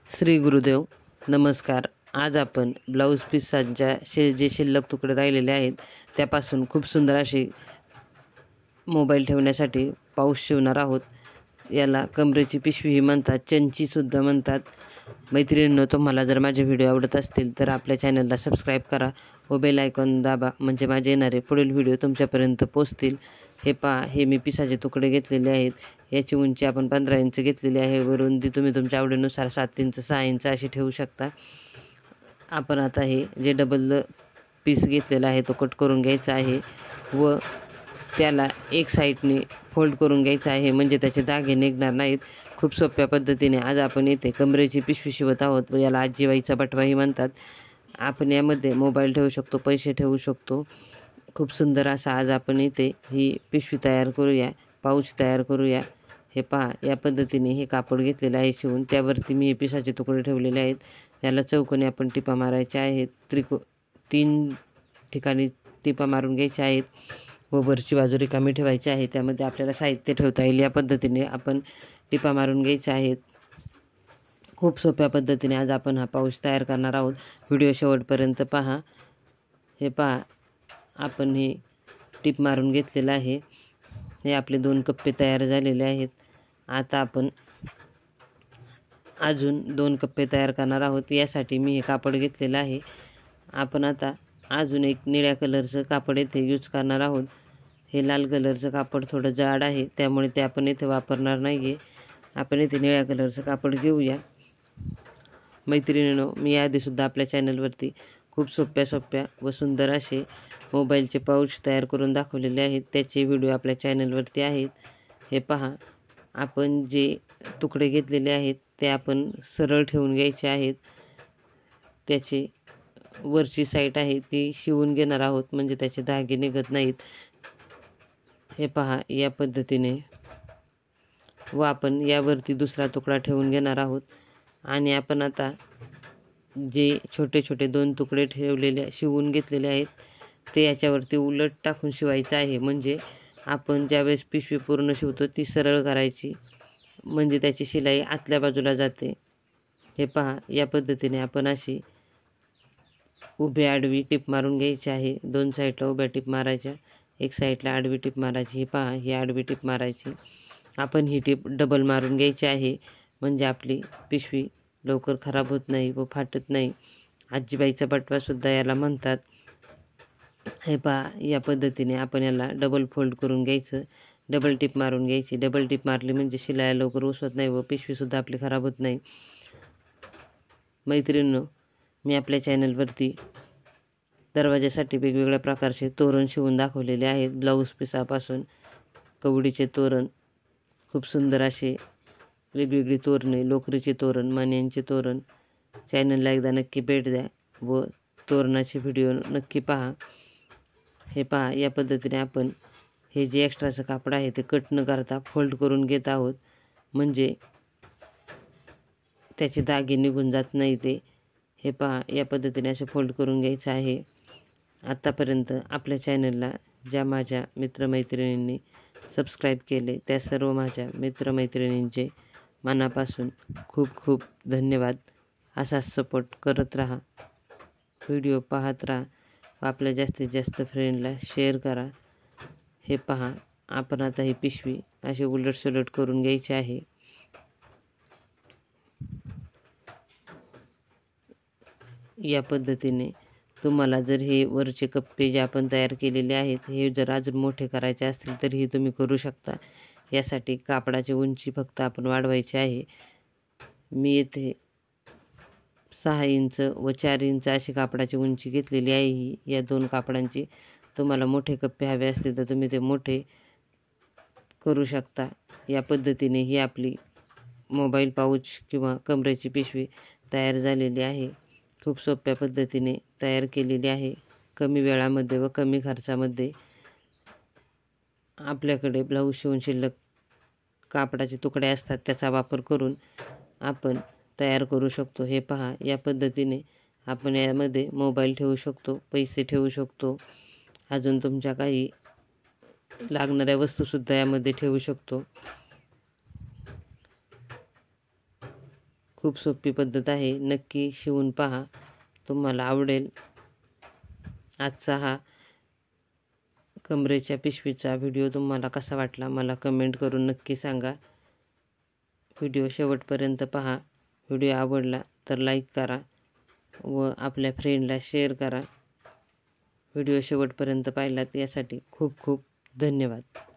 श्री गुरुदेव नमस्कार. आज आपण ब्लाऊज पीसच्या जे शिल्लक तुकडे राहिलेले आहेत त्यापासून खूप सुंदर असे मोबाईल ठेवण्यासाठी पाऊच शिवणार आहोत. याला कमरेची पिशवीही म्हणतात, चंचीसुद्धा म्हणतात. मैत्रिणींनो, तुम्हाला जर माझे व्हिडिओ आवडत असतील तर आपल्या चॅनलला सबस्क्राईब करा व बेल आयकॉन दाबा, म्हणजे माझे येणारे पुढील व्हिडिओ तुमच्यापर्यंत पोहोचतील. हे पहा, हे मी पिसाचे तुकडे घेतलेले आहेत. याची उंची आपण 15 इंच घेतलेली आहे. वरून ती तुम्ही तुमच्या आवडीनुसार 7 इंच 6 इंच अशी ठेवू शकता. आपण आता हे जे डबल पीस घेतलेला आहे तो कट करून घ्यायचा आहे व त्याला एक साईडने फोल्ड करून घ्यायचा आहे, म्हणजे त्याचे धागे निघणार नाहीत. खूप सोप्या पद्धतीने आज आपण इथे कमरेची पिशवी शिवत आहोत व याला आजीबाईचा बटवाही म्हणतात. आपण यामध्ये मोबाईल ठेवू शकतो, पैसे ठेवू शकतो. खूप सुंदर असा आज आपण इथे ही पिशवी तयार करूया, पाऊच तयार करूया. हे पहा, या पद्धतीने हे कापड घेतलेलं आहे शिवून. त्यावरती मी हे पिसाचे तुकडे ठेवलेले आहेत. त्याला चौकोनी आपण टिपा मारायच्या आहेत. 3 ठिकाणी टिपा मारून घ्यायच्या आहेत व वरची बाजू रिकामी ठेवायची आहे. त्यामध्ये आपल्याला साहित्य ठेवता येईल या पद्धतीने आपण टिपा मारून घ्यायच्या आहेत. खूप सोप्या पद्धतीने आज आपण हा पाऊच तयार करणार आहोत. व्हिडिओ शेवटपर्यंत पहा. हे पहा, आपण हे टिप मारून घेतलेलं आहे. हे आपले 2 कप्पे तयार झालेले आहेत. आता आपण अजून 2 कप्पे तयार करणार आहोत. यासाठी मी हे कापड घेतलेलं आहे. आपण आता अजून एक निळ्या कलरचं कापड येथे यूज करणार आहोत. हे लाल कलरचं कापड थोडं जाड आहे, त्यामुळे ते आपण इथे वापरणार नाही आहे. आपण इथे निळ्या कलरचं कापड घेऊया. मैत्रिणींनो, मी याआधीसुद्धा आपल्या चॅनलवरती खूप सोप्या व सुंदर असे मोबाईलचे पाऊच तयार करून दाखवलेले आहेत. त्याचे व्हिडिओ आपल्या चॅनलवरती आहेत. हे पहा, आपण जे तुकडे घेतलेले आहेत ते आपण सरळ ठेवून घ्यायचे आहेत. त्याची वरची साईड आहे ती शिवून घेणार आहोत, म्हणजे त्याचे धागे निघत नाहीत. हे पहा, या पद्धतीने व आपण यावरती दुसरा तुकडा ठेवून घेणार आहोत. आणि आपण आता जे छोटे 2 तुकडे ठेवलेले शिवून घेतलेले आहेत ते याच्यावरती उलट टाकून शिवायचं आहे. म्हणजे आपण ज्यावेळेस पिशवी पूर्ण शिवतो ती सरळ करायची, म्हणजे त्याची शिलाई आतल्या बाजूला जाते. हे पहा, या पद्धतीने आपण अशी उभी आडवी टिप मारून घ्यायची आहे. 2 साईडला उभ्या टिप मारायच्या, एक साईडला आडवी टिप मारायची. हे पहा, ही आडवी टिप मारायची. आपण ही टिप डबल मारून घ्यायची आहे, म्हणजे आपली पिशवी लवकर खराब होत नाही व फाटत नाही. आजीबाईचा बटवासुद्धा याला म्हणतात. हे पहा, या पद्धतीने आपण याला डबल फोल्ड करून घ्यायचं, डबल टिप मारून घ्यायची. डबल टिप मारली म्हणजे शिलाई लवकर उसवत नाही व पिशवीसुद्धा आपली खराब होत नाही. मैत्रिणींनो, मी आपल्या चॅनलवरती दरवाजासाठी वेगवेगळ्या प्रकारचे तोरण शिवून दाखवलेले आहेत. ब्लाऊज पिसापासून कवडीचे तोरण, खूप सुंदर असे वेगवेगळी तोरणे, लोकरीचे तोरण, मण्यांचे तोरण. चॅनलला एकदा नक्की भेट द्या व तोरणाचे व्हिडिओ नक्की पहा. हे पहा, या पद्धतीने आपण हे जे एक्स्ट्राचं कापड आहे ते कट न करता फोल्ड करून घेत आहोत, म्हणजे त्याचे धागे निघून जात नाही ते. हे पहा, या पद्धतीने असे फोल्ड करून घ्यायचं आहे. आत्तापर्यंत आपल्या चॅनलला ज्या माझ्या मित्रमैत्रिणींनी सबस्क्राईब केले त्या सर्व माझ्या मित्रमैत्रिणींचे मनापासून खूप धन्यवाद. असाच सपोर्ट करत राहा, व्हिडिओ पाहत राहा व आपल्या जास्तीत जास्त फ्रेंडला शेअर करा. हे पहा, आपण आता ही पिशवी अशी उलटसुलट करून घ्यायची आहे. या पद्धतीने तुम्हाला जर हे वरचे कप्पे जे आपण तयार केलेले आहेत हे जर अजून मोठे करायचे असतील तरीही तुम्ही करू शकता. यासाठी कापडाची उंची फक्त आपण वाढवायची आहे. मी येथे 6 इंच व 4 इंच अशी कापडाची उंची घेतलेली आहे. या 2 कापडांची तुम्हाला मोठे कप्पे हवे असतील तर तुम्ही ते मोठे करू शकता. या पद्धतीने ही आपली मोबाईल पाऊच किंवा कमरेची पिशवी तयार झालेली आहे. खूप सोप्या पद्धतीने तयार केलेली आहे. कमी वेळामध्ये व कमी खर्चामध्ये आपल्याकडे ब्लाऊज शिवून शिल्लक कापडाचे तुकडे असतात त्याचा वापर करून आपण तयार करू शकतो. हे पहा, या पद्धतीने आपण यामध्ये मोबाईल ठेवू शकतो, पैसे ठेवू शकतो, अजून तुमच्या काही लागणाऱ्या वस्तूसुद्धा यामध्ये ठेवू शकतो. खूप सोपी पद्धत आहे. नक्की शिवून पहा, तुम्हाला आवडेल. आजचा हा कमरेच्या पिशवीचा व्हिडिओ तुम्हाला कसा वाटला मला कमेंट करून नक्की सांगा. व्हिडिओ शेवटपर्यंत पहा. व्हिडिओ आवडला तर लाईक करा व आपल्या फ्रेंडला शेअर करा. व्हिडिओ शेवटपर्यंत पाहिलात यासाठी खूप खूप धन्यवाद.